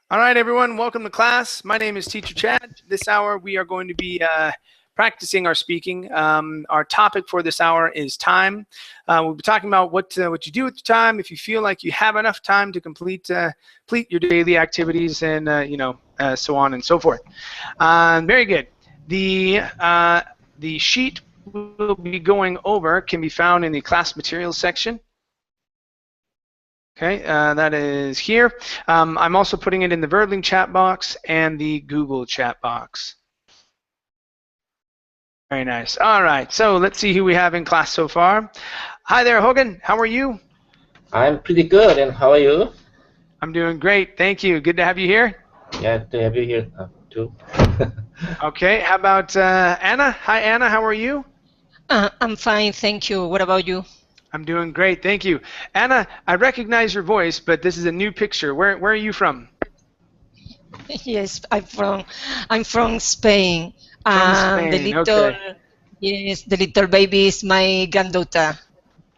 All right, everyone, welcome to class. My name is Teacher Chad. This hour, we are going to be practicing our speaking. Our topic for this hour is time. We'll be talking about what you do with your time, if you feel like you have enough time to complete your daily activities, and so on and so forth. Very good. The sheet we'll be going over can be found in the class materials section. Okay, that is here. I'm also putting it in the Verbling chat box and the Google chat box. Very nice. All right, so let's see who we have in class so far. Hi there, Hogan. How are you? I'm pretty good, and how are you? I'm doing great. Thank you. Good to have you here. Yeah, to have you here too. Okay, how about Anna? Hi, Anna. How are you? I'm fine, thank you. What about you? I'm doing great. Thank you. Anna, I recognize your voice, but this is a new picture. Where are you from? Yes, I'm from Spain. From Spain. Okay. The little baby is my granddaughter.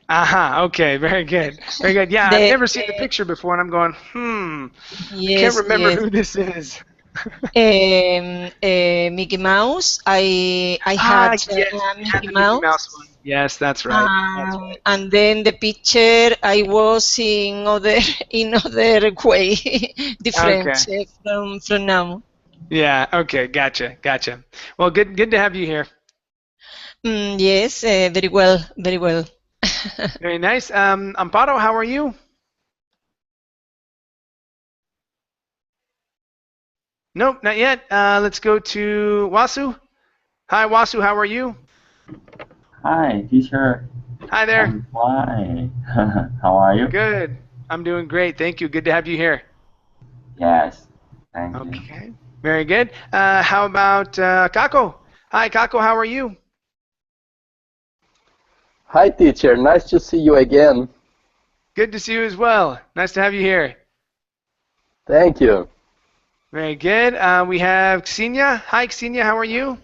Aha, okay, very good. Very good. Yeah, I've never seen the picture before, and I'm going, I can't remember who this is. Mickey Mouse. I had yes, Mickey the Mouse. Mickey Mouse one. Yes, that's right. And then the picture I was in other way, different from now. Yeah. Okay. Gotcha. Well, good to have you here. Yes, very well, very well. Very nice. Amparo, how are you? Nope, not yet. Let's go to Wasu. Hi, Wasu. How are you? Hi, teacher. Hi there. I'm fine. How are you? Good. I'm doing great. Thank you. Good to have you here. Yes. Thank you. Okay. Very good. How about Kako? Hi, Kako. How are you? Hi, teacher. Nice to see you again. Good to see you as well. Nice to have you here. Thank you. Very good. We have Xenia. Hi, Xenia. How are you?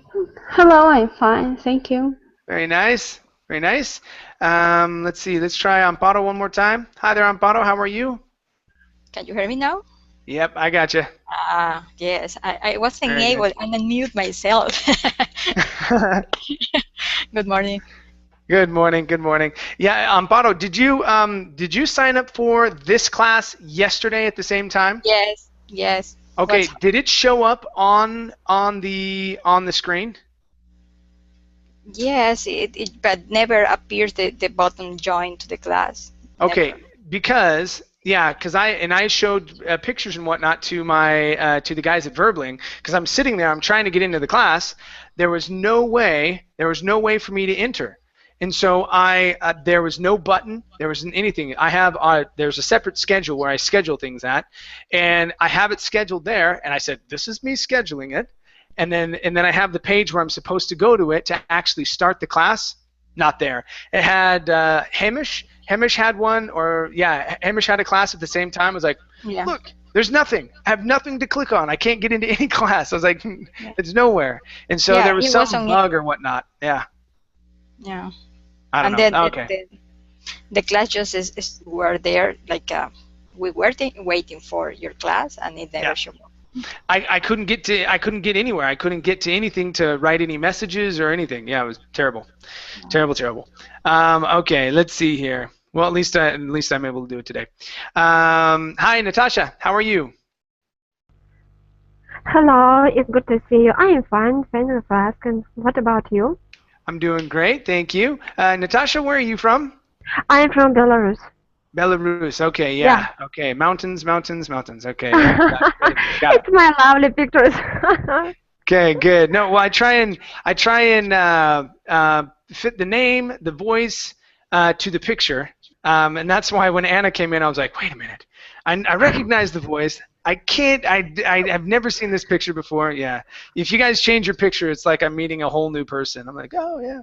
Hello, I'm fine. Thank you. Very nice. Very nice. Let's see. Let's try Amparo one more time. Hi there, Amparo. How are you? Can you hear me now? Yep, I got you. Yes. I wasn't able. I unmute myself. Good morning. Good morning. Good morning. Yeah, Amparo, did you sign up for this class yesterday at the same time? Yes. Yes. Okay. Did it show up on the screen? Yes, but never appears the button join to the class. Okay, never. because I showed pictures and whatnot to my to the guys at Verbling, because I'm sitting there, I'm trying to get into the class. There was no way for me to enter. And so there was no button, there wasn't anything. I have there's a separate schedule where I schedule things at, and I have it scheduled there. And I said, this is me scheduling it, and then I have the page where I'm supposed to go to it to actually start the class. Not there. It had Hamish. Hamish had one, Hamish had a class at the same time. I was like, look, there's nothing. I have nothing to click on. I can't get into any class. I was like, it's nowhere. And so there was some bug or whatnot. Yeah. Yeah. I don't know. Okay. The class just were there, like we were waiting for your class, and it never showed up. I couldn't get anywhere. I couldn't get to anything to write any messages or anything. Yeah, it was terrible. Terrible. Okay, let's see here. Well, at least I'm able to do it today. Hi, Natasha. How are you? Hello, it's good to see you. I am fine. Thank you for asking. What about you? I'm doing great, thank you. Natasha, where are you from? I am from Belarus. Belarus. Okay, yeah. Okay, mountains. Okay. It's my lovely pictures. Okay, good. No, well, I try and fit the name, the voice to the picture, and that's why when Anna came in, I was like, wait a minute, I recognize the voice. I can't. I've never seen this picture before. Yeah. If you guys change your picture, it's like I'm meeting a whole new person. I'm like, oh yeah.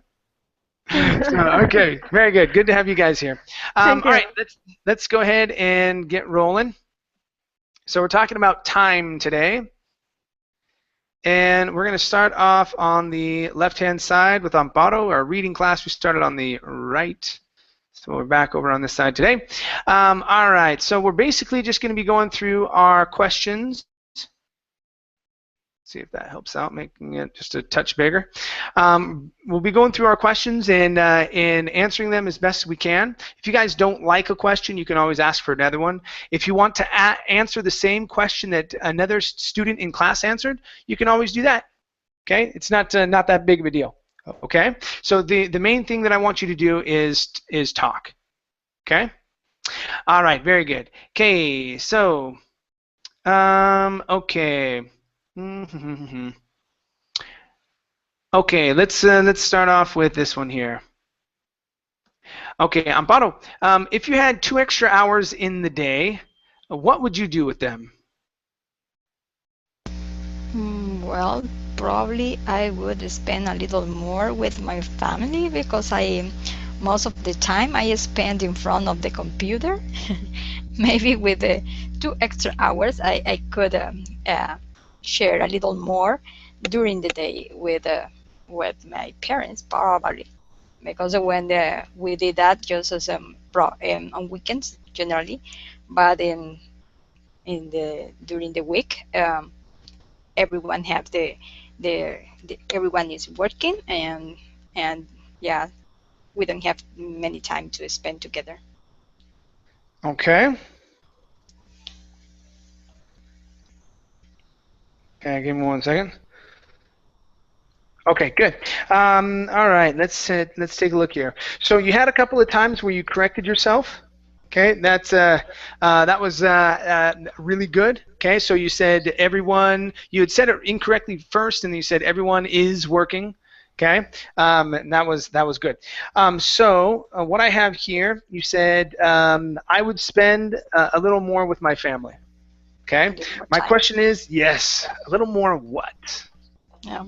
So, okay, very good. Good to have you guys here. All right, let's go ahead and get rolling. So we're talking about time today, and we're going to start off on the left-hand side with Amparo. Our reading class, we started on the right. So we're back over on this side today. All right, so we're basically just going to be going through our questions See if that helps out, making it just a touch bigger. We'll be going through our questions and answering them as best we can. If you guys don't like a question, you can always ask for another one. If you want to answer the same question that another student in class answered, you can always do that. Okay, it's not that big of a deal. Okay, so the main thing that I want you to do is talk. Okay. All right. Very good. Okay. So, okay. Okay, let's start off with this one here. Okay, Amparo, if you had 2 extra hours in the day, what would you do with them? Well, probably I would spend a little more with my family because most of the time I spend in front of the computer. Maybe with the 2 extra hours I could share a little more during the day with my parents, probably, because when we did that just as on weekends generally, but during the week everyone have everyone is working, and yeah, we don't have many time to spend together. Okay. Okay, give me 1 second. Okay, good. All right, let's take a look here. So you had a couple of times where you corrected yourself. Okay, that was really good. Okay, so you said everyone. You had said it incorrectly first, and you said everyone is working. Okay, and that was good. So what I have here, you said I would spend a little more with my family. Okay, my question is, yes, a little more what? Yeah.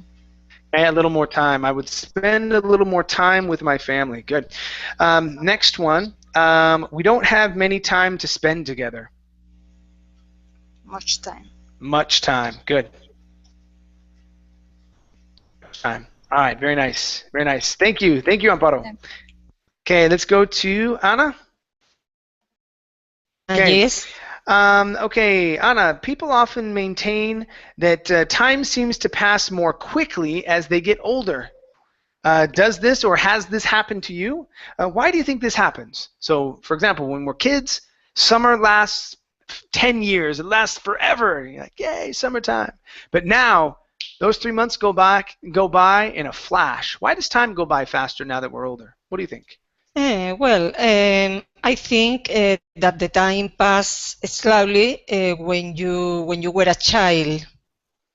Okay, a little more time. I would spend a little more time with my family. Good. Next one, we don't have many time to spend together. Much time. Much time. Good. Time. All right, very nice. Very nice. Thank you. Thank you, Amparo. Yeah. Okay, let's go to Ana. Okay. Yes. Okay, Ana, people often maintain that time seems to pass more quickly as they get older. Does this or has this happened to you? Why do you think this happens? So, for example, when we're kids, summer lasts 10 years. It lasts forever. You're like, yay, summertime. But now, those 3 months go by in a flash. Why does time go by faster now that we're older? What do you think? I think that the time passed slowly when you were a child,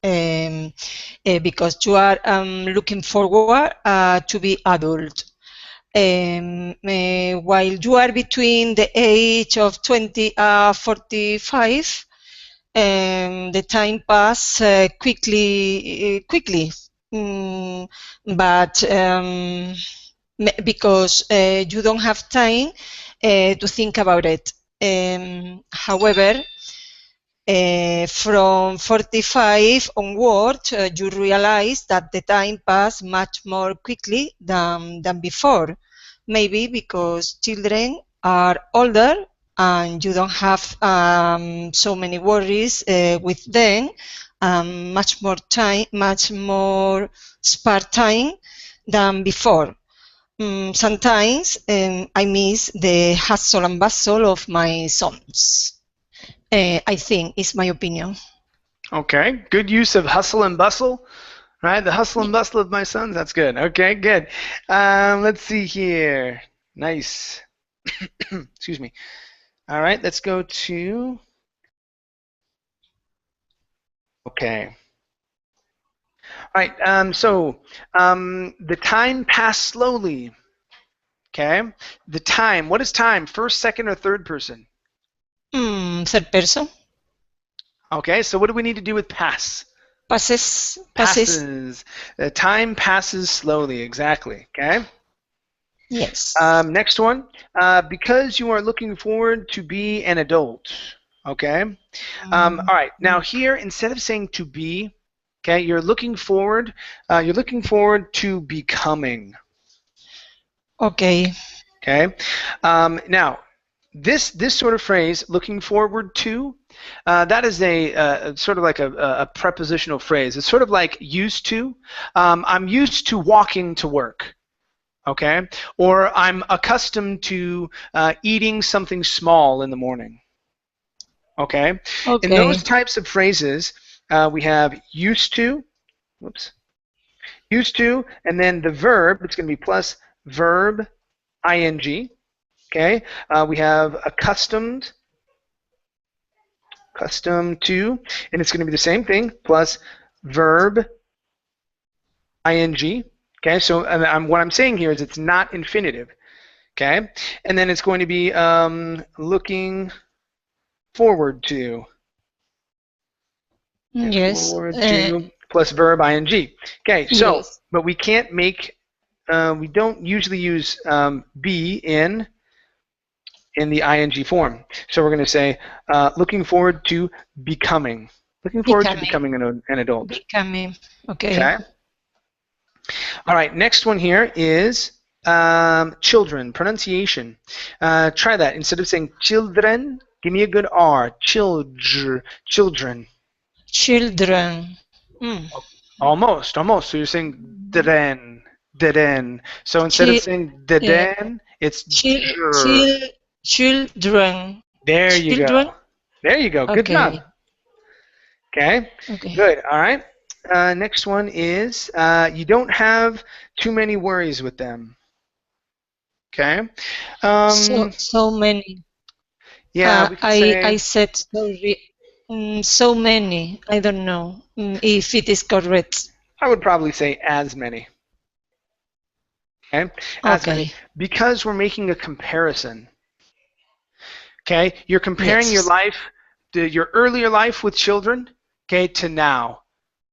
because you are looking forward to be adult. While you are between the age of 20 and 45, the time pass quickly. But because you don't have time to think about it. However, from 45 onward, you realize that the time passed much more quickly than before. Maybe because children are older and you don't have so many worries with them, much more time, much more spare time than before. Sometimes I miss the hustle and bustle of my sons. I think it's my opinion. Okay, good use of hustle and bustle, right? The hustle and bustle of my sons. That's good. Okay, good. Let's see here. Nice. Excuse me. All right, let's go to. Okay. All right. So the time passed slowly. Okay. The time. What is time? First, second, or third person? Third person. Okay. So what do we need to do with pass? Passes. The time passes slowly. Exactly. Okay. Yes. Next one. Because you are looking forward to be an adult. Okay. All right. Now here, instead of saying to be, okay, you're looking forward. You're looking forward to becoming. Okay. Okay. Now, this sort of phrase, looking forward to, that is a sort of like a prepositional phrase. It's sort of like used to. I'm used to walking to work. Okay, or I'm accustomed to eating something small in the morning. Okay, in those types of phrases, we have used to, used to, and then the verb, it's going to be plus verb ing. Okay, we have accustomed to, and it's going to be the same thing, plus verb ing. Okay, so what I'm saying here is it's not infinitive. Okay, and then it's going to be looking forward to. Yes. Forward to plus verb ing. Okay, so Yes. but we can't make. We don't usually use be in the ing form. So we're going to say looking forward to becoming. Looking forward to becoming an adult. Becoming. Okay. Okay. All right. Next one here is children. Pronunciation. Try that. Instead of saying children, give me a good R. Children. Children. Almost. So you're saying dren. So instead of saying dren, it's children. There you go. There you go. Good job. Okay. Good. All right. Next one is you don't have too many worries with them. Okay. So many. Yeah. I said so many. I don't know if it is correct. I would probably say as many. Okay. As many. Because we're making a comparison. Okay. You're comparing your life, your earlier life with children, okay, to now.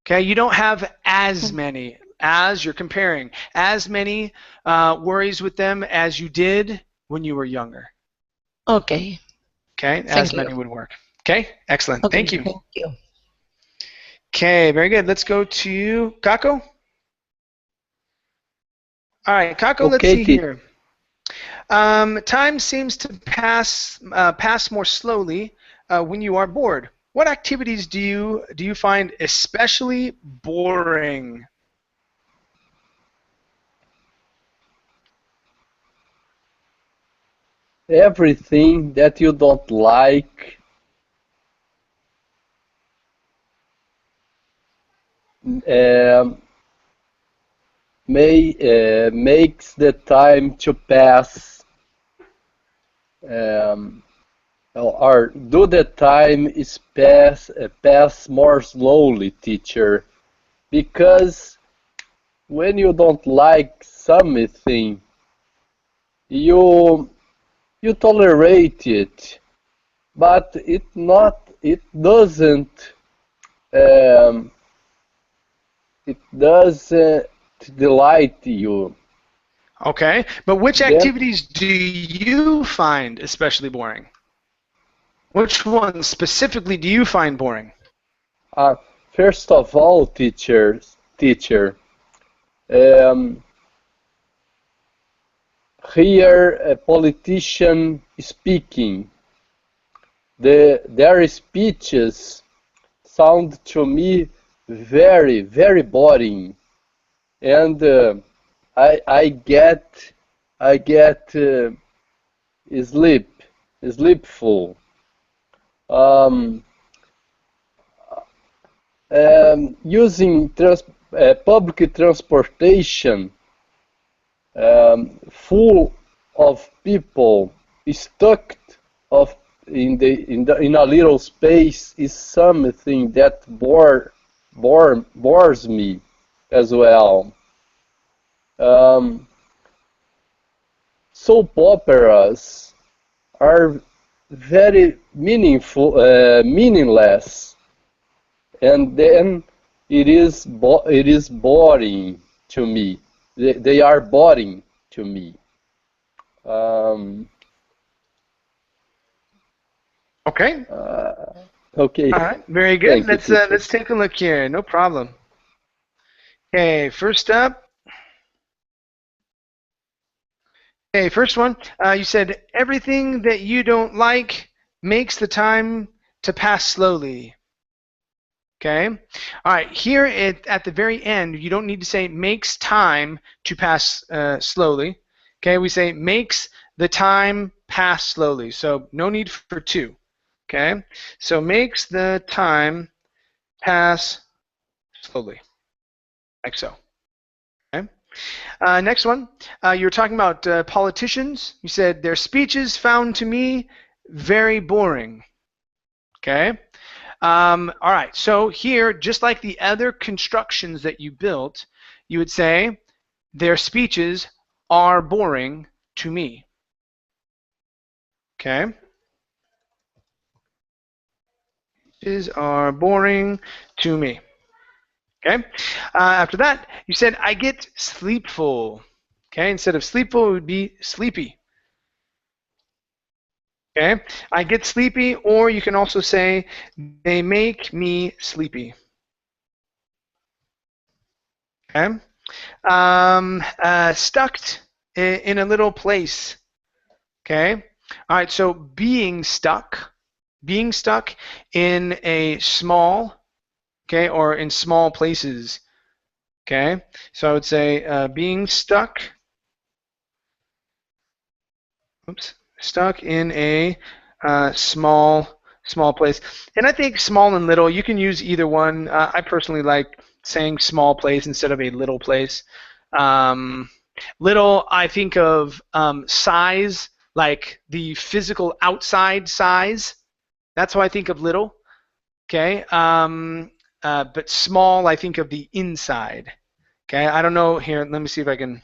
Okay. You don't have as many. As you're comparing as many worries with them as you did when you were younger. Okay. Okay. As many would work. Okay. Excellent. Okay. Thank you. Thank you. Okay. Very good. Let's go to Kako. All right, Kako, let's see here. Time seems to pass more slowly when you are bored. What activities do you find especially boring? Everything that you don't like. Makes the time to pass, or do the time is pass more slowly, teacher, because when you don't like something, you tolerate it, but it doesn't delight you. Okay, but which activities do you find especially boring? Which ones specifically do you find boring? First of all, teacher, hear a politician speaking. Their speeches sound to me very, very boring, and I get sleepful. Using public transportation, full of people stuck in a little space, is something that bores me as well. Soap operas are very meaningless, and then it is boring to me. They are boring to me. Okay. Okay. All right. Very good. Thank you, Let's take a look here. No problem. Okay. First up. Okay, first one. You said everything that you don't like makes the time to pass slowly. Okay. All right. Here at the very end, you don't need to say makes time to pass slowly. Okay. We say makes the time pass slowly. So no need for to. Okay. So makes the time pass slowly, like so. Okay. Next one. You were talking about politicians. You said their speeches found to me very boring. Okay. All right, so here, just like the other constructions that you built, you would say, their speeches are boring to me. Okay? Speeches are boring to me. Okay? After that, you said, I get sleepful. Okay? Instead of sleepful, it would be sleepy. Okay? I get sleepy, or you can also say, they make me sleepy. Okay? Stuck in a little place. Okay? All right, so being stuck in a small, okay, or in small places. Okay? So I would say being stuck, stuck in a small place. And I think small and little, you can use either one. I personally like saying small place instead of a little place. Little, I think of size, like the physical outside size. That's how I think of little. Okay. But small, I think of the inside. Okay. I don't know here. Let me see if I can.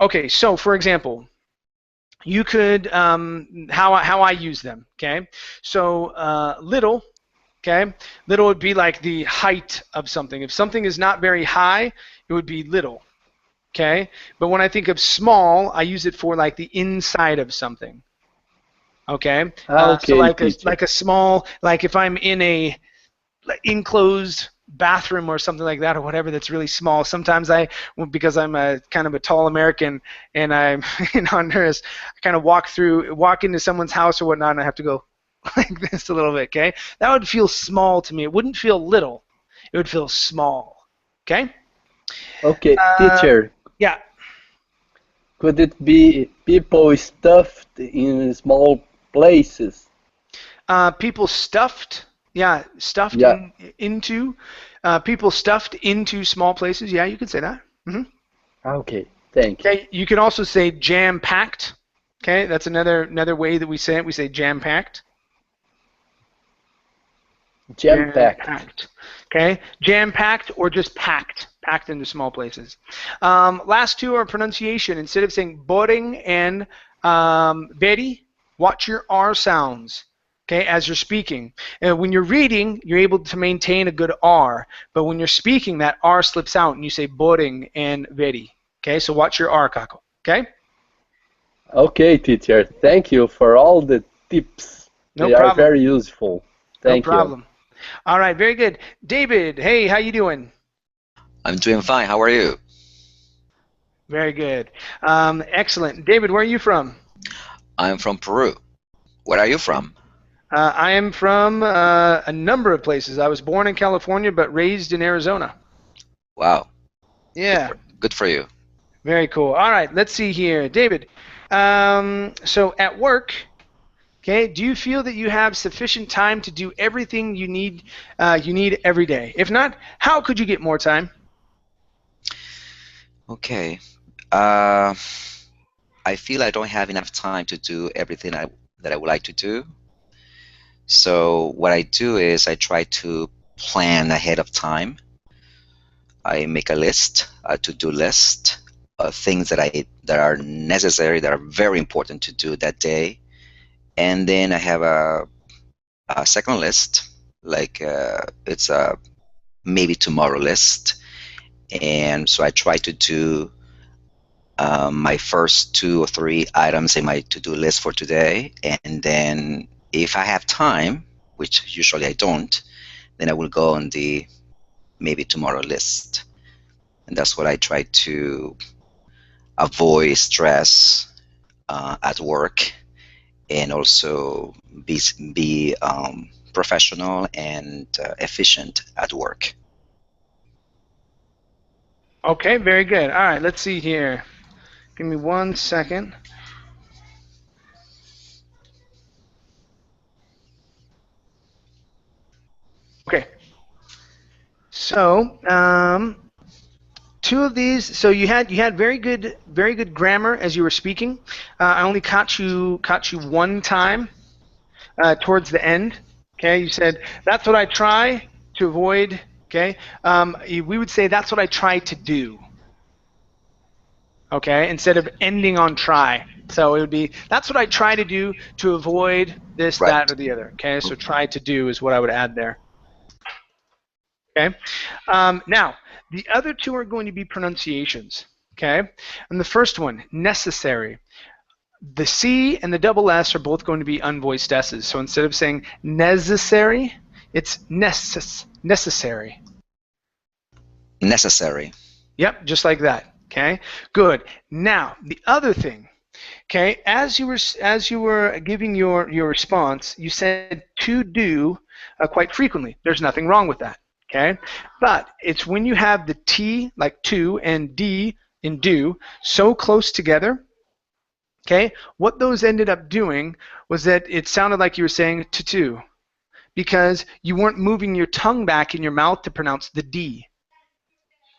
Okay. So, for example, you could how I use them. Okay. So little. Okay, little would be like the height of something. If something is not very high, it would be little. Okay, but when I think of small, I use it for like the inside of something. Okay, Okay, so like teacher. a small, like if I'm in a enclosed bathroom or something like that or whatever that's really small. Sometimes because I'm a kind of a tall American and I'm in Honduras, I kind of walk into someone's house or whatnot, and I have to go like this a little bit, okay? That would feel small to me. It wouldn't feel little. It would feel small, okay? Okay, teacher. Yeah. Could it be people stuffed in small places? People stuffed, yeah, stuffed Yeah. into, people stuffed into small places. Yeah, you could say that. Mm-hmm. Okay, thank you. Okay, you can also say jam-packed. Okay, that's another way that we say it. We say jam-packed. Jam-packed. Okay, jam-packed or just packed into small places. Last two are pronunciation. Instead of saying boring and very, watch your R sounds. Okay, as you're speaking. When you're reading, you're able to maintain a good R, but when you're speaking, that R slips out and you say boring and very. Okay, so watch your R, Kako. Okay. Okay, teacher. Thank you for all the tips. No They problem. are very useful. Thank no problem. All right, very good. David, hey, how you doing? I'm doing fine. How are you? Very good. Excellent. David, where are you from? I'm from Peru. Where are you from? I am from a number of places. I was born in California, but raised in Arizona. Wow. Yeah. Good for you. Very cool. All right, let's see here. David, so at work, okay, do you feel that you have sufficient time to do everything you need every day? If not, how could you get more time? Okay. I feel I don't have enough time to do everything that I would like to do. So what I do is I try to plan ahead of time. I make a list, a to-do list of things that are necessary, that are very important to do that day. And then I have a second list, like it's a maybe tomorrow list. And so I try to do my first 2 or 3 items in my to-do list for today, and then if I have time, which usually I don't, then I will go on the maybe tomorrow list. And that's what I try to avoid stress at work, and also be professional and efficient at work. Okay, very good. All right, let's see here. Give me 1 second. Okay. So, two of these. So you had very good grammar as you were speaking. I only caught you one time towards the end. Okay, you said that's what I try to avoid. Okay, we would say that's what I try to do. Okay, instead of ending on try. So it would be that's what I try to do to avoid this, Right. that, or the other. Okay, so try to do is what I would add there. Okay, now the other two are going to be pronunciations. Okay, and the first one, necessary. The C and the double S are both going to be unvoiced S's. So instead of saying necessary, it's necessary. Necessary. Yep, just like that. Okay, good. Now the other thing. Okay, as you were giving your response, you said to do quite frequently. There's nothing wrong with that. Okay, but it's when you have the T like to and D in do so close together. Okay, what those ended up doing was that it sounded like you were saying to, because you weren't moving your tongue back in your mouth to pronounce the D.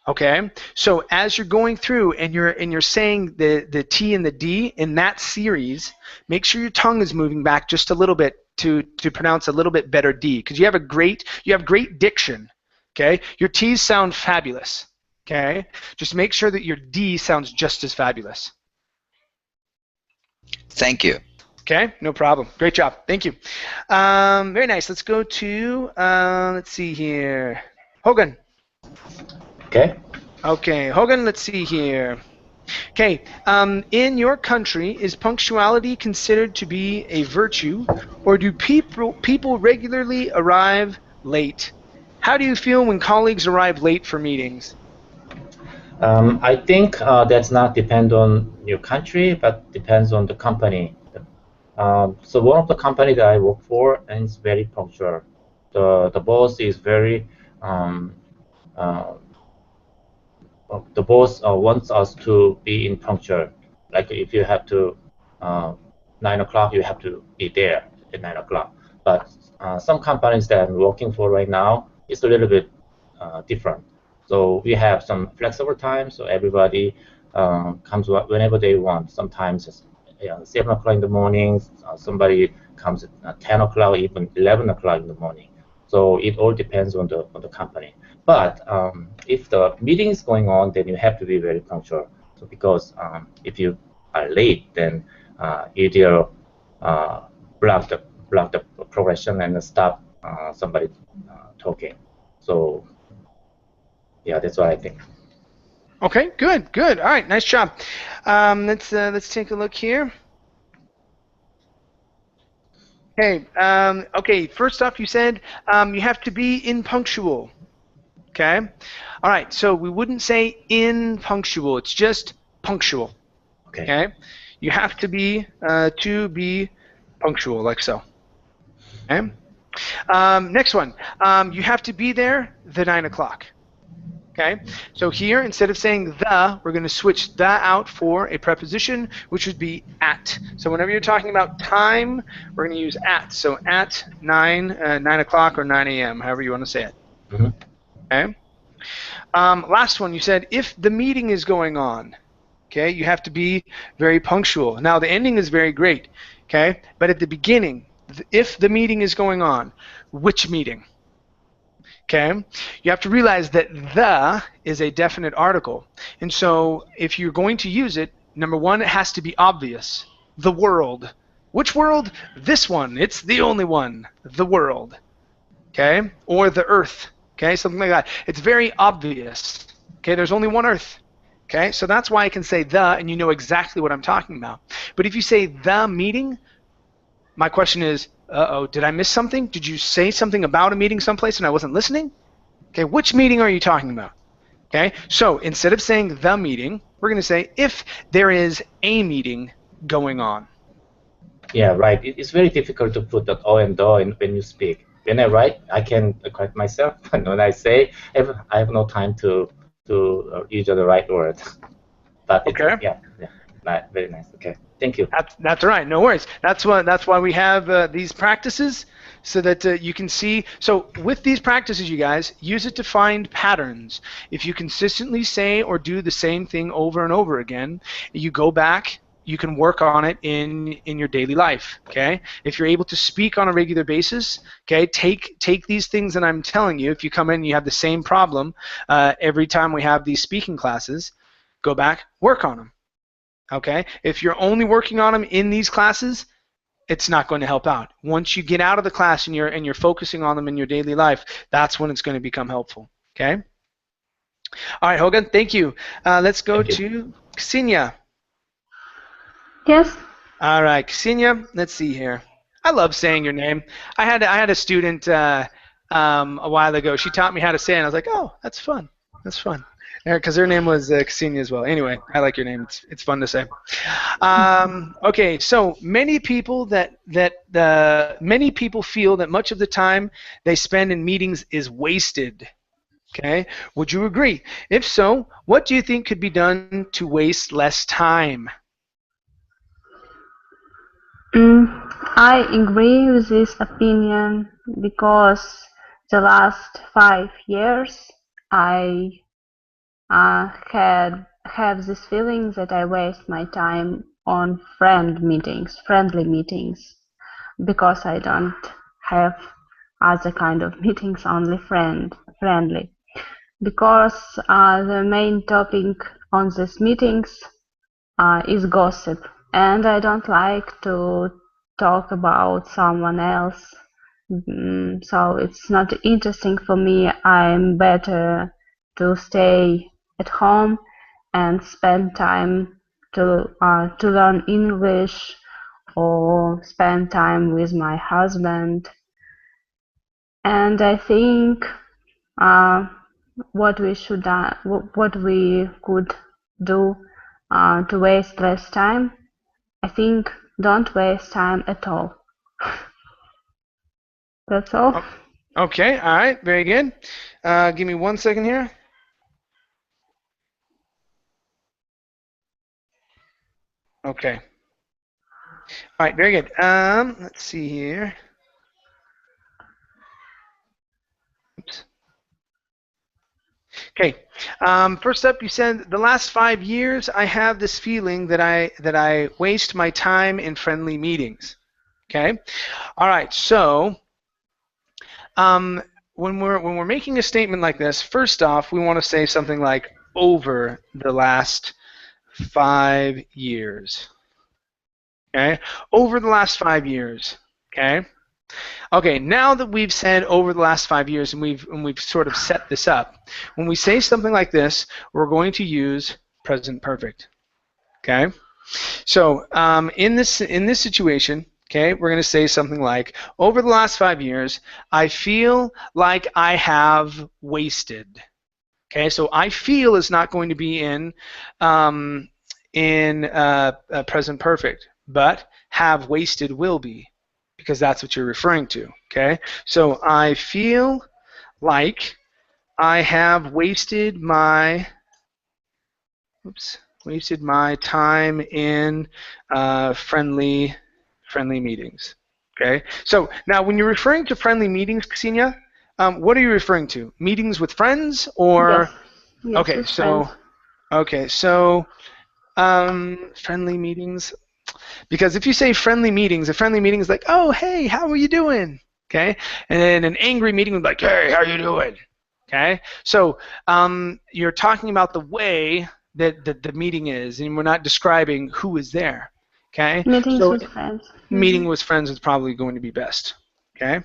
Okay, so as you're going through and you're saying the T and the D in that series, make sure your tongue is moving back just a little bit to pronounce a little bit better D, because you have great diction. Okay, your T's sound fabulous. Okay, just make sure that your D sounds just as fabulous. Thank you. Okay, no problem. Great job. Thank you. Very nice. Let's go to let's see here, Hogan. Okay. Okay, Hogan, let's see here. Okay, in your country, is punctuality considered to be a virtue, or do people regularly arrive late? How do you feel when colleagues arrive late for meetings? I think that's not depend on your country, but depends on the company. So one of the company that I work for, and it's very punctual. The boss is very the boss wants us to be in punctual. Like if you have to 9 o'clock, you have to be there at 9 o'clock. But some companies that I'm working for right now, it's a little bit different. So we have some flexible time, so everybody comes whenever they want. Sometimes it's 7 o'clock in the morning, somebody comes at 10 o'clock, even 11 o'clock in the morning. So it all depends on the company. But if the meeting is going on, then you have to be very punctual. So because if you are late, then either block the progression and stop somebody talking. So yeah, that's what I think. Okay, good. All right, nice job. Let's take a look here. Okay. Okay. First off, you said you have to be impunctual. Okay. All right. So we wouldn't say impunctual. It's just punctual. Okay. You have to be punctual, like so. Okay. Next one. You have to be there the 9 o'clock. Okay, so here, instead of saying the, we're going to switch the out for a preposition, which would be at. So whenever you're talking about time, we're going to use at. So at 9 o'clock or 9 a.m., however you want to say it. Mm-hmm. Okay. Last one, you said if the meeting is going on. Okay, you have to be very punctual. Now, the ending is very great. Okay, but at the beginning, if the meeting is going on, which meeting? Okay, you have to realize that the is a definite article, and so if you're going to use it, number one, it has to be obvious. The world. Which world? This one. It's the only one. The world. Okay, or the earth. Okay, something like that. It's very obvious. Okay, there's only one earth. Okay, so that's why I can say the, and you know exactly what I'm talking about. But if you say the meeting, my question is, uh-oh, did I miss something? Did you say something about a meeting someplace and I wasn't listening? Okay, which meeting are you talking about? Okay, so instead of saying the meeting, we're going to say if there is a meeting going on. Yeah, right. It's very difficult to put the o and the when you speak. When I write, I can correct myself. And when I say, I have no time to use the right word. But Okay. yeah, very nice. Okay, thank you. That's right. No worries. That's why we have these practices, so that you can see. So with these practices, you guys use it to find patterns. If you consistently say or do the same thing over and over again, you go back. You can work on it in your daily life. Okay. If you're able to speak on a regular basis, okay, take these things that I'm telling you. If you come in and you have the same problem every time we have these speaking classes, go back, work on them. Okay. If you're only working on them in these classes, it's not going to help out. Once you get out of the class and you're focusing on them in your daily life, that's when it's going to become helpful. Okay. All right, Hogan, thank you. Let's go to Ksenia. Yes. All right, Ksenia. Let's see here. I love saying your name. I had a student a while ago. She taught me how to say it. And I was like, oh, that's fun. That's fun. Because her name was Ksenia as well. Anyway, I like your name. It's fun to say. Okay, so many people many people feel that much of the time they spend in meetings is wasted. Okay, would you agree? If so, what do you think could be done to waste less time? I agree with this opinion because the last 5 years I have this feeling that I waste my time on friendly meetings, because I don't have other kind of meetings, only friendly. Because the main topic on these meetings is gossip, and I don't like to talk about someone else. So it's not interesting for me. I'm better to stay at home and spend time to learn English, or spend time with my husband. And I think what we could do to waste less time, I think don't waste time at all. That's all. Okay, all right, very good. Give me 1 second here. Okay. All right, very good. Let's see here. Oops. Okay. First up, you said the last 5 years I have this feeling that I waste my time in friendly meetings. Okay. All right. So when we're making a statement like this, first off, we want to say something like over the last 5 years. Okay. Over the last 5 years. Okay. Okay, now that we've said over the last 5 years and we've sort of set this up, when we say something like this, we're going to use present perfect. Okay, so in this situation, okay, we're going to say something like, over the last 5 years, I feel like I have wasted. Okay, so I feel is not going to be in present perfect, but have wasted will be, because that's what you're referring to. Okay, so I feel like I have wasted my time in friendly meetings. Okay, so now when you're referring to friendly meetings, Ksenia, what are you referring to? Meetings with friends, or yes, okay, with so friends. okay, so friendly meetings. Because if you say friendly meetings, a friendly meeting is like, oh, hey, how are you doing? Okay, and then an angry meeting would be like, hey, how are you doing? Okay, so you're talking about the way that the meeting is, and we're not describing who is there. Okay, Meetings so with friends. meeting with friends is probably going to be best. Okay.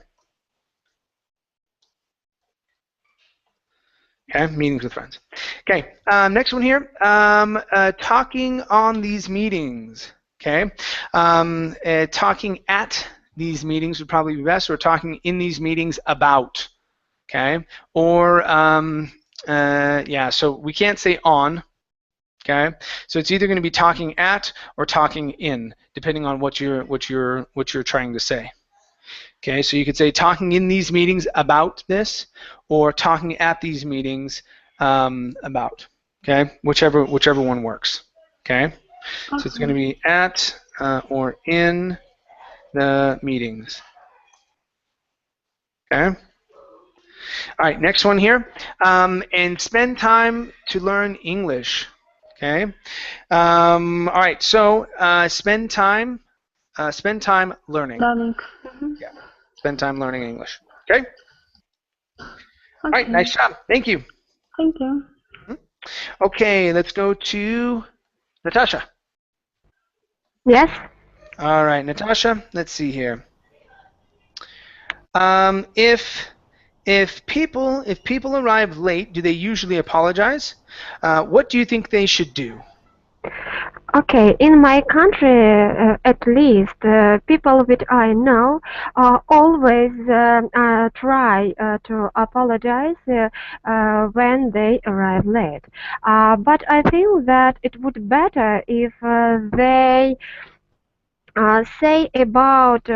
Okay, meetings with friends. Okay, next one here, talking on these meetings. Okay, talking at these meetings would probably be best, or talking in these meetings about. Okay, or yeah, so we can't say on. Okay, so it's either going to be talking at or talking in, depending on what you're trying to say. Okay, so you could say talking in these meetings about this, or talking at these meetings about. Okay, whichever one works. Okay, so it's going to be at or in the meetings. Okay. All right, next one here, and spend time to learn English. Okay. All right, so spend time learning. Learning. Yeah, spend time learning English. Okay. All right, nice job. Thank you. Thank you. Okay, let's go to Natasha. Yes. All right, Natasha. Let's see here. If people arrive late, do they usually apologize? What do you think they should do? Okay, in my country, at least, people which I know always try to apologize when they arrive late. But I think that it would be better if they say about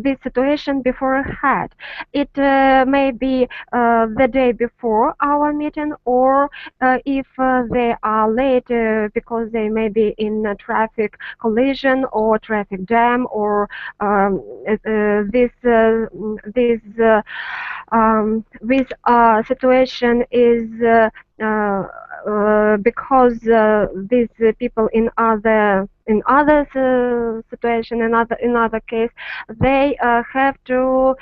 this situation beforehand. It may be the day before our meeting, or if they are late because they may be in a traffic collision or traffic jam, or this situation is because these people in other situation, in other case, they have to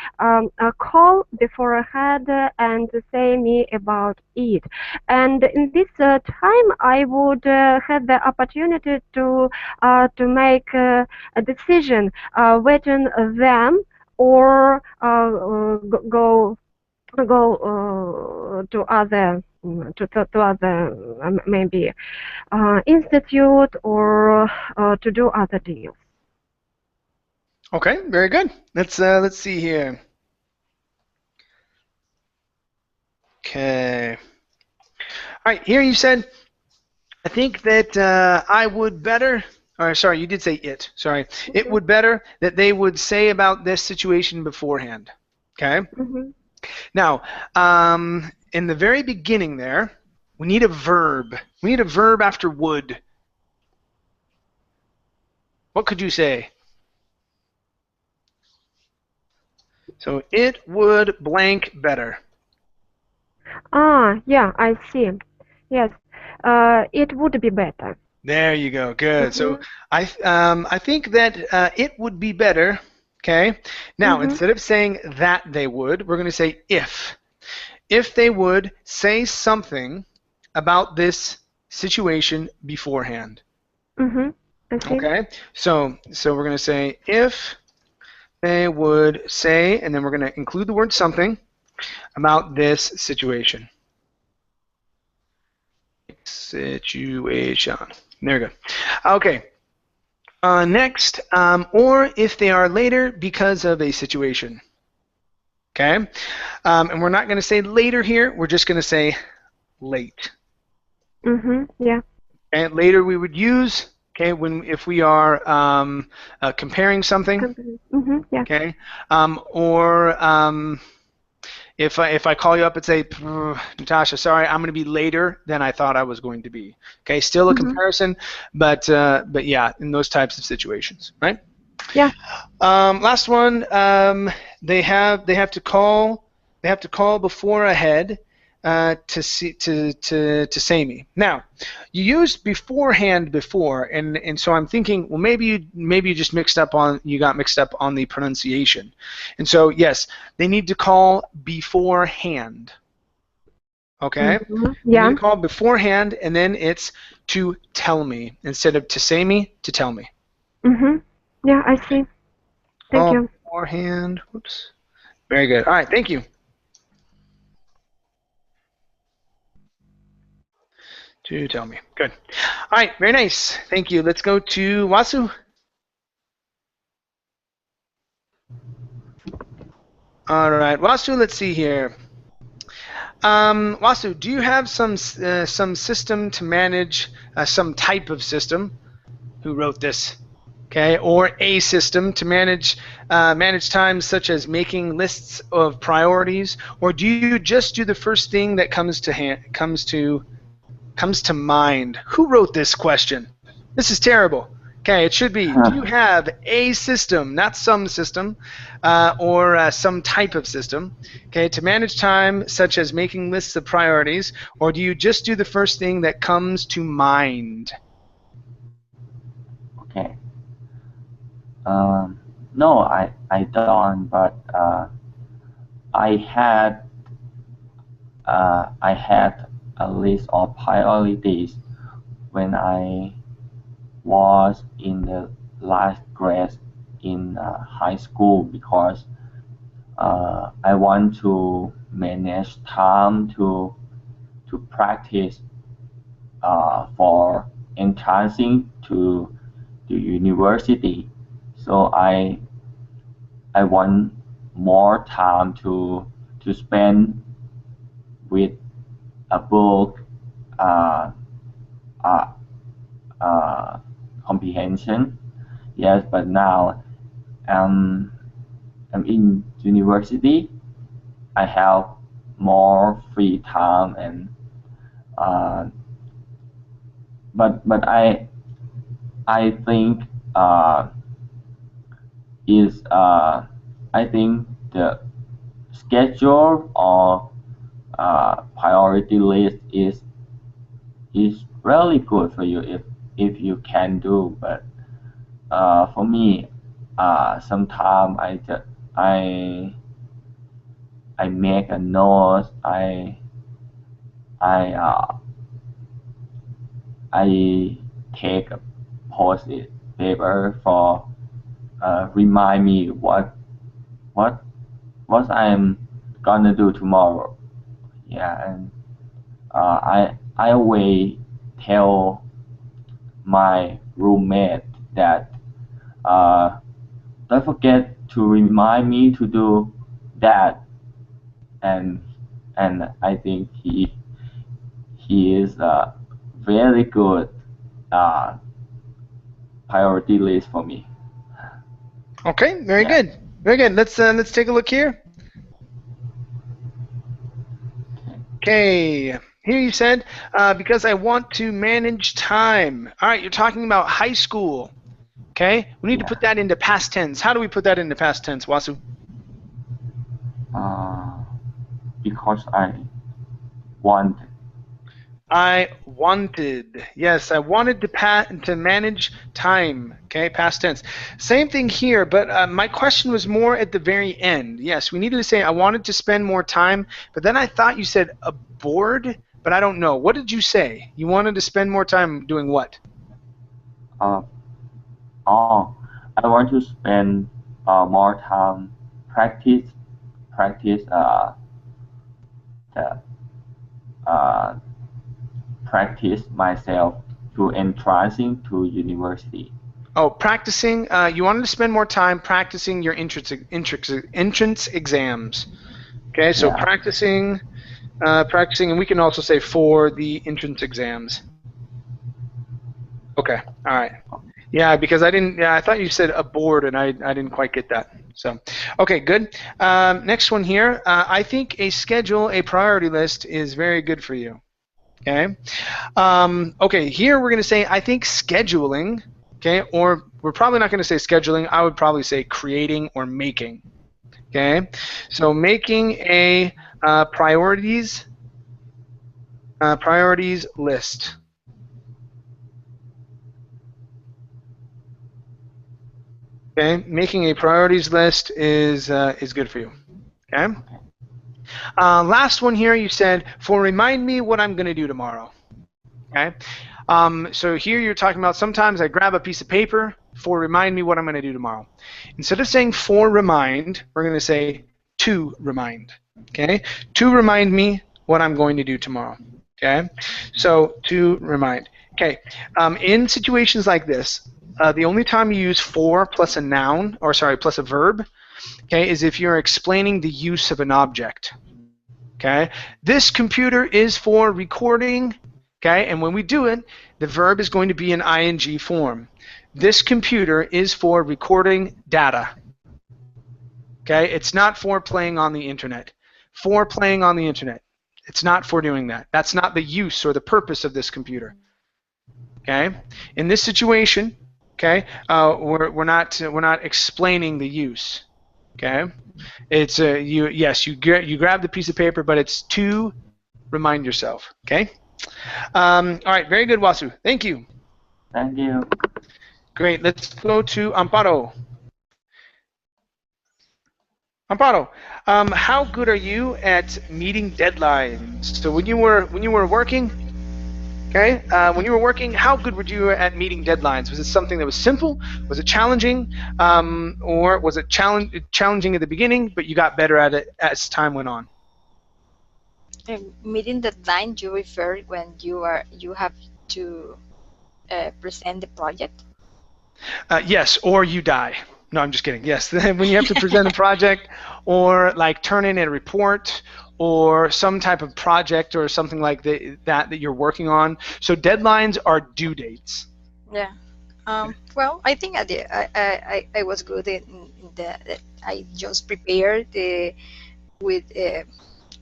call beforehand and say me about it. And in this time, I would have the opportunity to make a decision, waiting them or go to other maybe institute, or to do other deals. Okay, very good. Let's see here. Okay. All right, here you said, I think that I would better, or sorry, you did say it. Sorry, it would better that they would say about this situation beforehand. Okay. Mm-hmm. Now, in the very beginning there, we need a verb. We need a verb after would. What could you say? So it would blank better. Yeah, I see. Yes, it would be better. There you go. Good. So I think that it would be better. Okay. Now, instead of saying that they would, we're going to say if. If they would say something about this situation beforehand. Okay. So we're going to say if they would say, and then we're going to include the word something about this situation. Situation. There we go. Okay. Next, or if they are later because of a situation. Okay. And we're not going to say later here. We're just going to say late. Yeah. And later we would use, okay, if we are comparing something. Yeah. Okay. Or if I call you up and say, Natasha, sorry, I'm going to be later than I thought I was going to be. Okay, still a comparison, but yeah, in those types of situations, right? Yeah. Last one, they have to call before ahead to say me. Now, you used beforehand before, and so I'm thinking, well, maybe you just got mixed up on the pronunciation, and so yes, they need to call beforehand. Okay. Yeah. They need to call beforehand, and then it's to tell me instead of to say me, to tell me. Yeah, I see. Thank you. Beforehand. Whoops. Very good. All right. Thank you. To tell me. Good. All right, very nice. Thank you. Let's go to Wasu. All right, Wasu, let's see here. Wasu, do you have some system to manage some type of system? Who wrote this? Okay, or a system to manage time, such as making lists of priorities, or do you just do the first thing that comes to mind? Who wrote this question? This is terrible. Okay, it should be, do you have a system, not some system, or some type of system, okay, to manage time, such as making lists of priorities, or do you just do the first thing that comes to mind? Okay. No, I don't, but I had a list of priorities when I was in the last grade in high school, because I want to manage time to practice for entrancing to the university. So I want more time to spend with a book, comprehension. Yes, but now I'm in university. I have more free time, and but I think I think the schedule or priority list is really good for you if you can do. But for me, sometimes I make a note. I take a post-it paper for remind me what I'm gonna do tomorrow. Yeah, and I always tell my roommate that don't forget to remind me to do that, and I think he is a very good priority list for me. Okay, very good, very good. Let's take a look here. Okay, here you said because I want to manage time. All right, you're talking about high school. Okay, we need to put that into past tense. How do we put that into past tense, Wasu? Because I want. I wanted. Yes, I wanted to manage time. Okay, past tense. Same thing here, but my question was more at the very end. Yes, we needed to say I wanted to spend more time, but then I thought you said bored, but I don't know. What did you say? You wanted to spend more time doing what? I want to spend more time practice myself to entrancing to university. Oh, practicing. You wanted to spend more time practicing your entrance exams. Okay, so practicing, and we can also say for the entrance exams. Okay, all right. Yeah, because I didn't. Yeah, I thought you said aboard, and I didn't quite get that. So, okay, good. Next one here. I think a priority list is very good for you. Okay. Okay, here we're going to say I think scheduling. Okay, or we're probably not going to say scheduling. I would probably say creating or making. Okay, so making a priorities list. Okay, making a priorities list is good for you. Okay. Last one here, you said for remind me what I'm going to do tomorrow. Okay. So here you're talking about sometimes I grab a piece of paper for remind me what I'm going to do tomorrow. Instead of saying for remind, we're going to say to remind. Okay. To remind me what I'm going to do tomorrow. Okay. So to remind. Okay. In situations like this, the only time you use for plus a noun, or sorry, plus a verb, okay, is if you're explaining the use of an object. Okay, this computer is for recording. Okay, and when we do it, the verb is going to be in ing form. This computer is for recording data. Okay, it's not for playing on the internet. For playing on the internet. It's not for doing that. That's not the use or the purpose of this computer. Okay, in this situation, okay, we're not explaining the use. Okay, it's you grab the piece of paper, but it's to remind yourself. Okay, all right, very good, Wasu. Thank you. Thank you. Great. Let's go to Amparo. Amparo, how good are you at meeting deadlines? So when you were working, okay, when you were working, how good were you at meeting deadlines? Was it something that was simple? Was it challenging, or was it challenging at the beginning, but you got better at it as time went on? Meeting deadline, you refer when you have to present the project? Yes, or you die. No, I'm just kidding. Yes, when you have to present a project, or like turn in a report, or some type of project or something like that you're working on. So deadlines are due dates. Yeah. Well, I think I was good in the. I just prepared with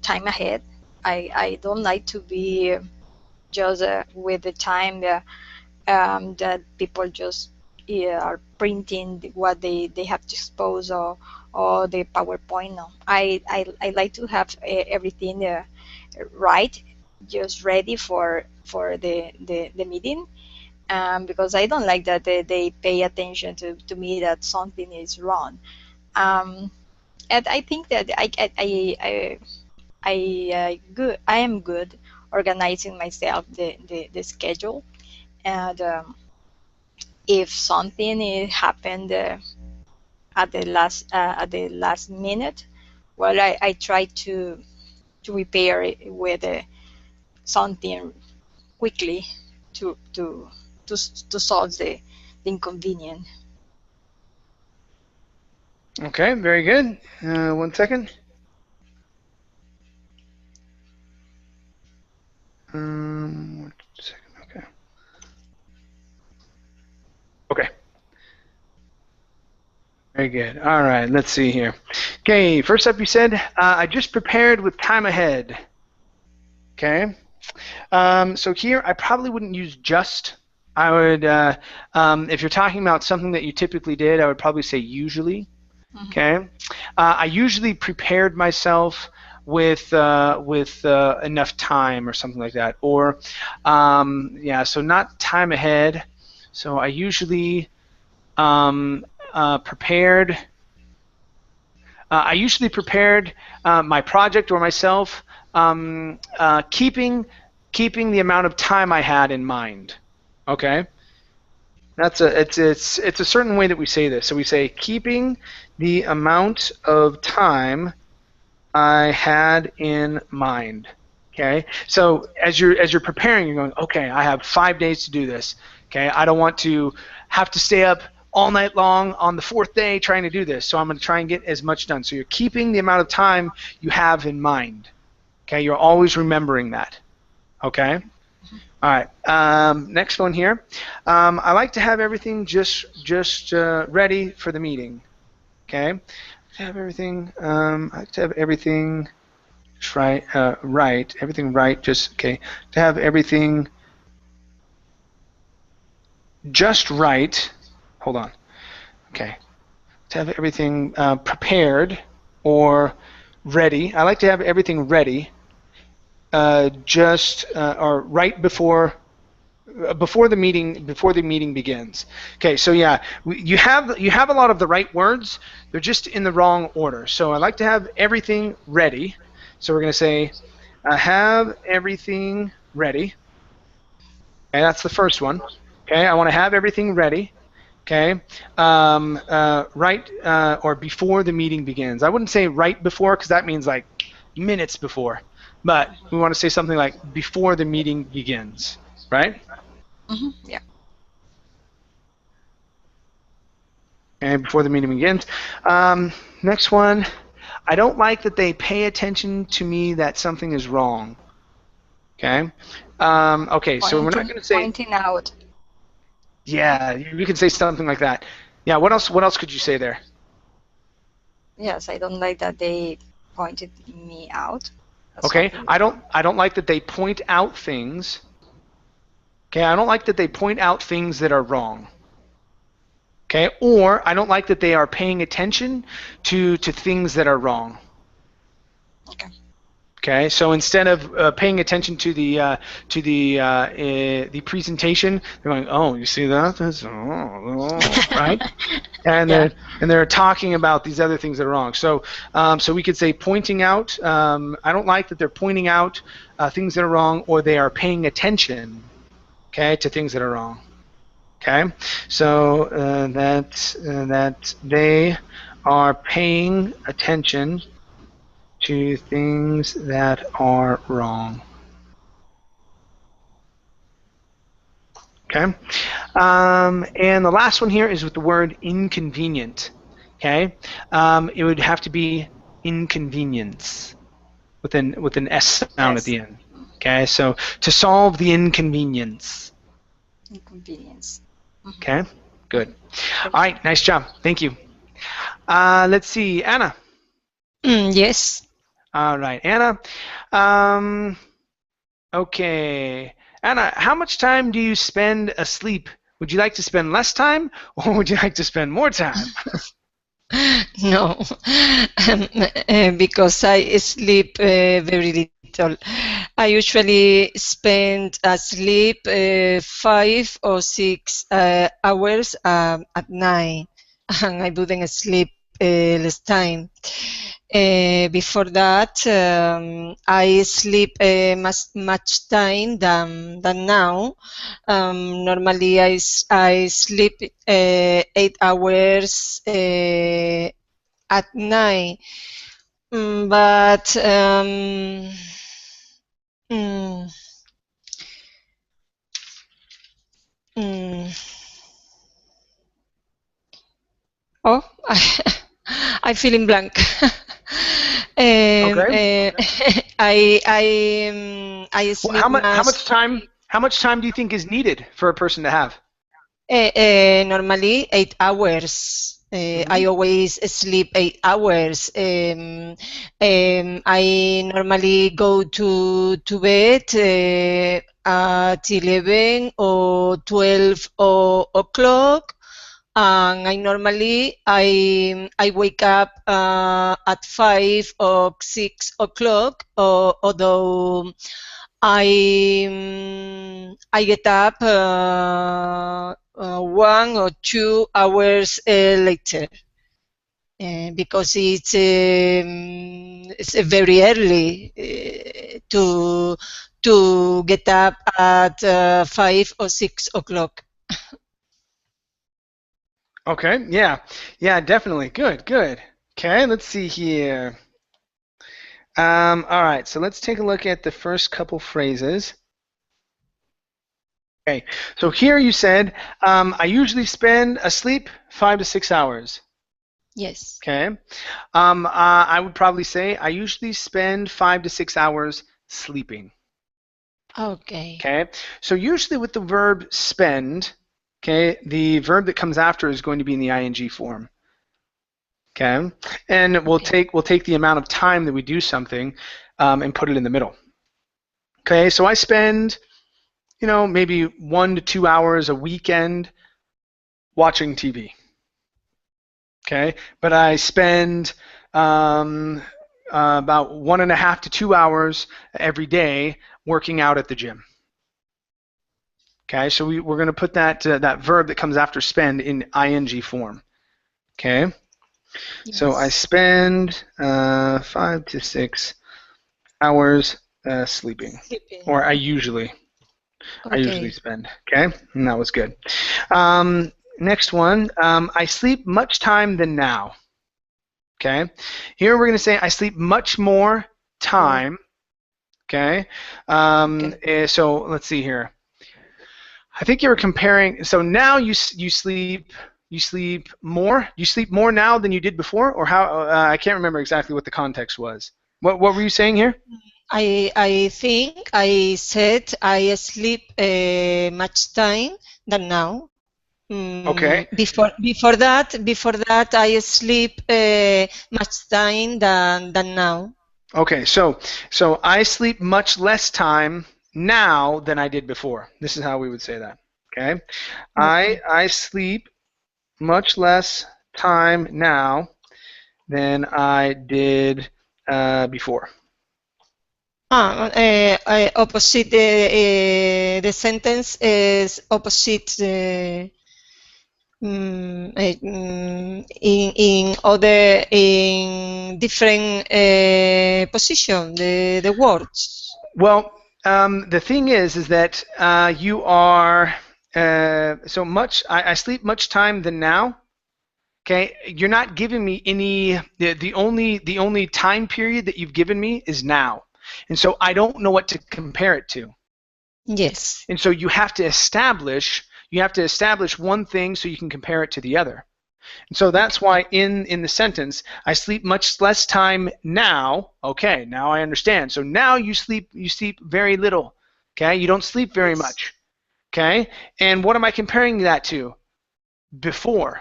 time ahead. I don't like to be just with the time that people just are printing what they have to expose or the PowerPoint. No, I like to have everything right, just ready for the meeting, because I don't like that they pay attention to me that something is wrong. And I think that I am good organizing myself the schedule, and if something happened at the last minute, well, I try to repair it with something quickly to solve the inconvenience. Okay, very good. 1 second. One second. Okay. Okay. Very good. All right, let's see here. Okay, first up you said, I just prepared with time ahead. Okay. So here I probably wouldn't use just. I would, if you're talking about something that you typically did, I would probably say usually. Mm-hmm. Okay. I usually prepared myself with enough time or something like that. Or, yeah, so not time ahead. So I usually prepared. I usually prepared my project or myself, keeping the amount of time I had in mind. Okay, it's a certain way that we say this. So we say keeping the amount of time I had in mind. Okay, so as you're preparing, you're going, okay, I have 5 days to do this. Okay, I don't want to have to stay up all night long on the 4th day trying to do this, so I'm going to try and get as much done. So you're keeping the amount of time you have in mind. Okay, you're always remembering that. Okay. All right. Next one here. I like to have everything just ready for the meeting. Okay. To have everything. I like to have everything right. Everything right. Just okay. To have everything just right. Hold on. Okay. To have everything prepared or ready. I like to have everything ready. Or right before the meeting begins. Okay, so yeah, you have a lot of the right words. They're just in the wrong order. So I like to have everything ready. So we're going to say, have everything ready. Okay, that's the first one. Okay, I want to have everything ready. Okay, right or before the meeting begins. I wouldn't say right before because that means like minutes before. But we want to say something like before the meeting begins, right? Mm-hmm. Yeah. Okay, before the meeting begins. Next one. I don't like that they pay attention to me that something is wrong. Okay. Okay. So we're not going to say pointing out. Yeah, you can say something like that. Yeah. What else? What else could you say there? Yes, I don't like that they pointed me out. Okay. I don't like that they point out things. Okay. I don't like that they point out things that are wrong. Okay. Or I don't like that they are paying attention to things that are wrong. Okay. Okay, so instead of paying attention to the presentation, they're going, "Oh, you see that? That's right," and they're talking about these other things that are wrong. So so we could say pointing out. I don't like that they're pointing out things that are wrong, or they are paying attention, okay, to things that are wrong. Okay, so that they are paying attention to things that are wrong. Okay, and the last one here is with the word inconvenient. Okay, it would have to be inconvenience with an S sound at the end. Okay, so to solve the inconvenience. Inconvenience. Okay, good. All right, nice job. Thank you. Let's see, Anna. Yes. All right, Anna. Okay, Anna, how much time do you spend asleep? Would you like to spend less time, or would you like to spend more time? No, because I sleep very little. I usually spend asleep 5 or 6 hours at night, and I wouldn't sleep less time. Before that, I sleep much time than now. Normally, I sleep 8 hours at night, but oh, I feel in blank. Okay. I sleep Well, how much time do you think is needed for a person to have? Normally 8 hours. I always sleep 8 hours. I normally go to bed at 11 or 12 o'clock. And I normally I wake up at 5 or 6 o'clock, although I get up 1 or 2 hours later because it's very early to get up at 5 or 6 o'clock. Okay, yeah, definitely. Good. Okay, let's see here. All right, so let's take a look at the first couple phrases. Okay, so here you said, I usually spend asleep 5 to 6 hours. Yes. Okay. I would probably say I usually spend 5 to 6 hours sleeping. Okay. Okay, so usually with the verb spend, okay, the verb that comes after is going to be in the ing form. Okay, and we'll take the amount of time that we do something and put it in the middle. Okay, so I spend, maybe 1 to 2 hours a weekend watching TV. Okay, but I spend about 1.5 to 2 hours every day working out at the gym. Okay, so we're going to put that verb that comes after spend in ing form. Okay, yes. So I spend 5 to 6 hours sleeping, or I usually spend. Okay, and that was good. Next one, I sleep much time than now. Okay, here we're going to say I sleep much more time. Okay, so let's see here. I think you were comparing. So now you sleep You sleep more? You sleep more now than you did before? Or how? I can't remember exactly what the context was. What were you saying here? I think I said I sleep much time than now. Okay. Before that I sleep much time than now. Okay, so I sleep much less time now than I did before. This is how we would say that. Okay, I sleep much less time now than I did before. Opposite. The sentence is opposite. In different position, the words. Well, the thing is that you are so much. I sleep much time than now. Okay, you're not giving me any. The only time period that you've given me is now, and so I don't know what to compare it to. Yes. And so you have to establish one thing so you can compare it to the other. And so that's why in the sentence, I sleep much less time now. Okay, now I understand. So now you sleep very little. Okay, you don't sleep very much. Okay, and what am I comparing that to? Before.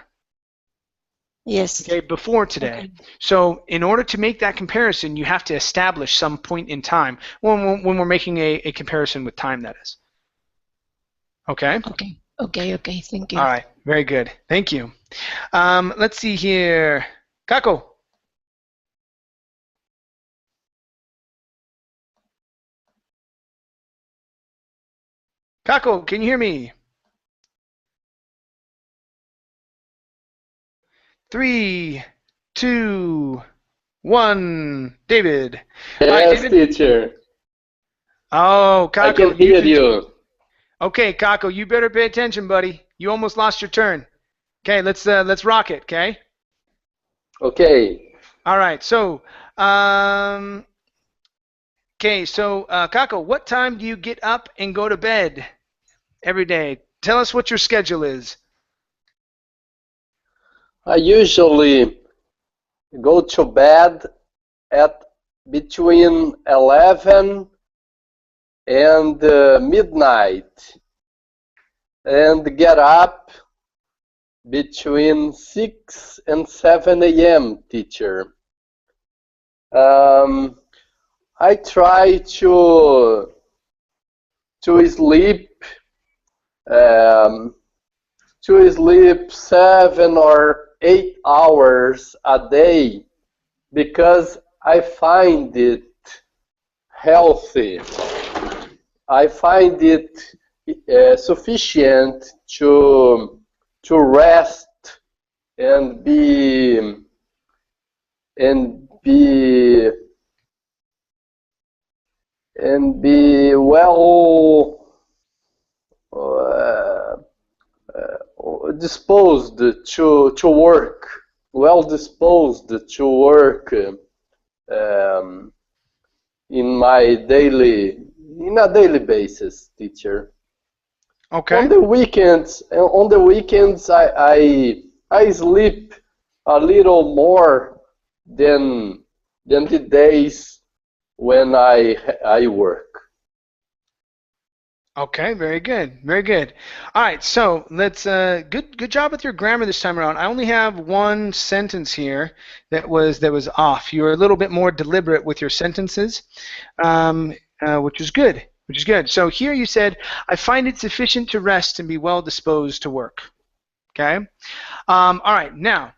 Yes. Okay, before today. Okay. So in order to make that comparison, you have to establish some point in time when we're making a comparison with time, that is. Okay? Okay, thank you. All right, very good. Thank you. Let's see here. Kako. Kako, can you hear me? 3, 2, 1. David. Yes, hi, David. teacher. Oh, Kako. I can hear you. Okay, Kako, you better pay attention, buddy. You almost lost your turn. Okay, let's rock it. Okay. Okay. All right. So, okay. So, Kako, what time do you get up and go to bed every day? Tell us what your schedule is. I usually go to bed at between 11 and midnight, and get up between 6 and 7 a.m. teacher. I try to sleep 7 or 8 hours a day because I find it healthy. I find it sufficient to rest and be well disposed to work, well disposed to work in a daily basis, teacher. Okay. On the weekends I sleep a little more than the days when I work. Okay, very good, very good. All right, so let's good job with your grammar this time around. I only have one sentence here that was off. You were a little bit more deliberate with your sentences, which is good. Which is good. So here you said, I find it sufficient to rest and be well disposed to work. Okay. All right. Now,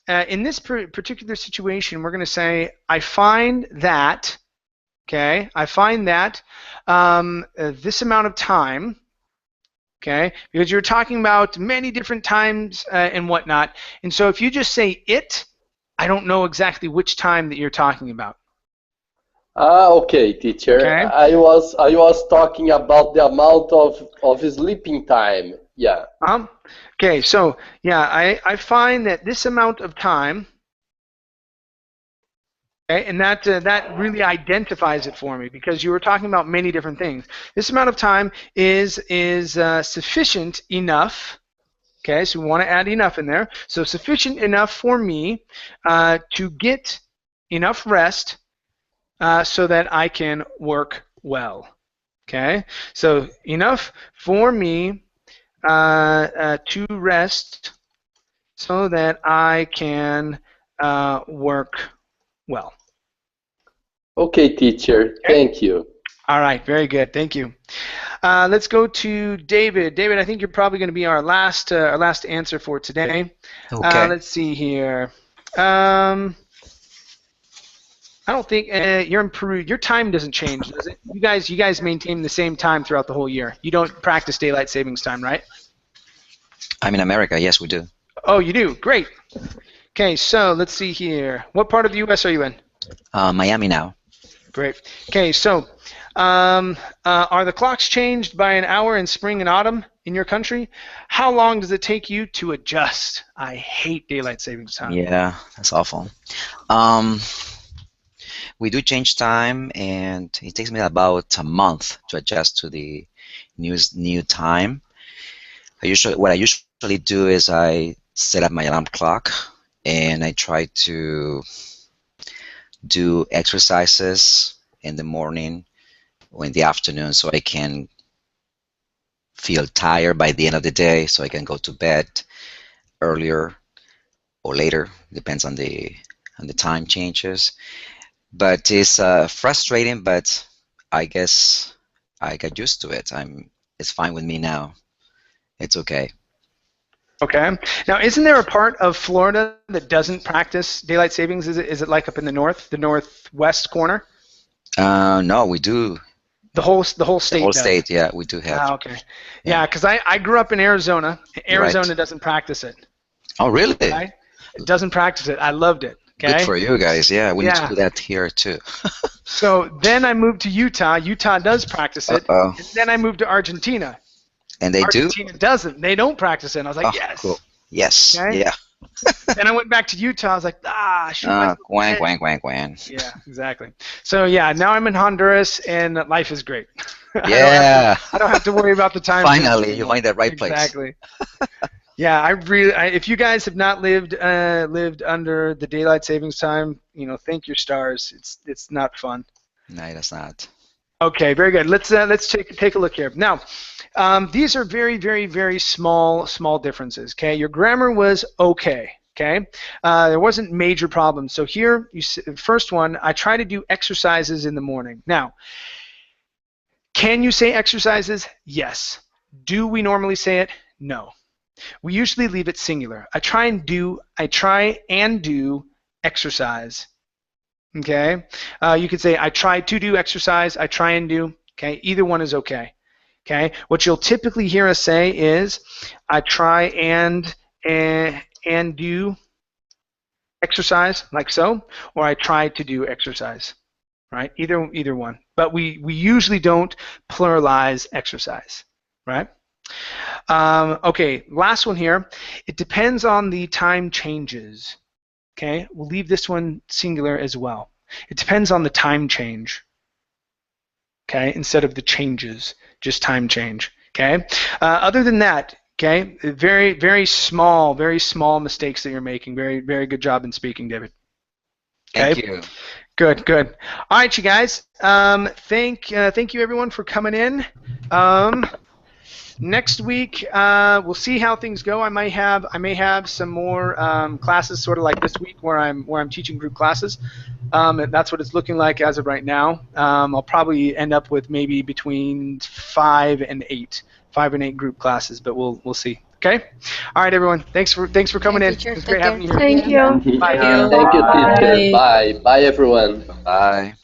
in this particular situation, we're going to say, I find that. Okay, I find that this amount of time, okay, because you're talking about many different times and whatnot, and so if you just say it, I don't know exactly which time that you're talking about. Okay, teacher. Okay. I was talking about the amount of sleeping time. Yeah. Okay, so yeah, I find that this amount of time. Okay, and that really identifies it for me because you were talking about many different things. This amount of time is sufficient enough. Okay, so we want to add enough in there. So sufficient enough for me to get enough rest so that I can work well. Okay, so enough for me to rest so that I can work well. Okay, teacher. Thank you. All right, very good. Thank you. Let's go to David. David, I think you're probably going to be our last answer for today. Okay. Let's see here. I don't think you're in Peru. Your time doesn't change, does it? You guys maintain the same time throughout the whole year. You don't practice daylight savings time, right? I'm in America. Yes, we do. Oh, you do. Great. Okay, so let's see here. What part of the U.S. are you in? Miami now. Great. Okay, so are the clocks changed by an hour in spring and autumn in your country? How long does it take you to adjust? I hate daylight savings time. Yeah, that's awful. We do change time, and it takes me about a month to adjust to the new time. What I usually do is I set up my alarm clock, and I try to do exercises in the morning or in the afternoon so I can feel tired by the end of the day, so I can go to bed earlier or later, depends on the time changes. But it's frustrating, but I guess I got used to it. It's fine with me now. It's okay. Okay. Now, isn't there a part of Florida that doesn't practice daylight savings? Is it like up in the northwest corner? No, we do. The whole state. The whole does. state, yeah, we do have. Okay. Yeah, because I grew up in Arizona. Arizona doesn't practice it. Oh, really? Okay? It doesn't practice it. I loved it. Okay. Good for you guys. Yeah, we need to do that here too. So then I moved to Utah. Utah does practice it. Uh-oh. And then I moved to Argentina. And they Argentina doesn't. They don't practice it. And I was like, yes. Cool. Yes. Okay? Yeah. Then I went back to Utah. I was like, shoot. Quang. Yeah, exactly. So yeah, now I'm in Honduras, and life is great. Yeah. I don't have to worry about the time. Finally, you find that right place. Exactly. Yeah, if you guys have not lived under the daylight savings time, thank your stars. It's not fun. No, that's not. Okay, very good. Let's take a look here. Now, these are very, very, very small differences. Okay, your grammar was okay. Okay, there wasn't major problems. So here, first one, I try to do exercises in the morning. Now, can you say exercises? Yes. Do we normally say it? No. We usually leave it singular. I try and do exercise. Okay? You could say I try to do exercise, I try and do. Okay? Either one is okay. Okay? What you'll typically hear us say is I try and do exercise, like so, or I try to do exercise. Right? Either one. But we usually don't pluralize exercise. Right? Okay, last one here. It depends on the time changes. Okay, we'll leave this one singular as well. It depends on the time change. Okay, instead of the changes, just time change. Okay. Other than that, okay, very, very small mistakes that you're making. Very, very good job in speaking, David. Okay? Thank you. Good. All right, you guys. Thank you everyone for coming in. Next week, we'll see how things go. I may have some more classes, sort of like this week, where I'm teaching group classes. And that's what it's looking like as of right now. I'll probably end up with maybe between 5 and 8 group classes, but we'll see. Okay. All right, everyone. Thanks for coming in. It was great having you here. Thank you. Bye. Thank you, teacher. Bye, everyone. Bye.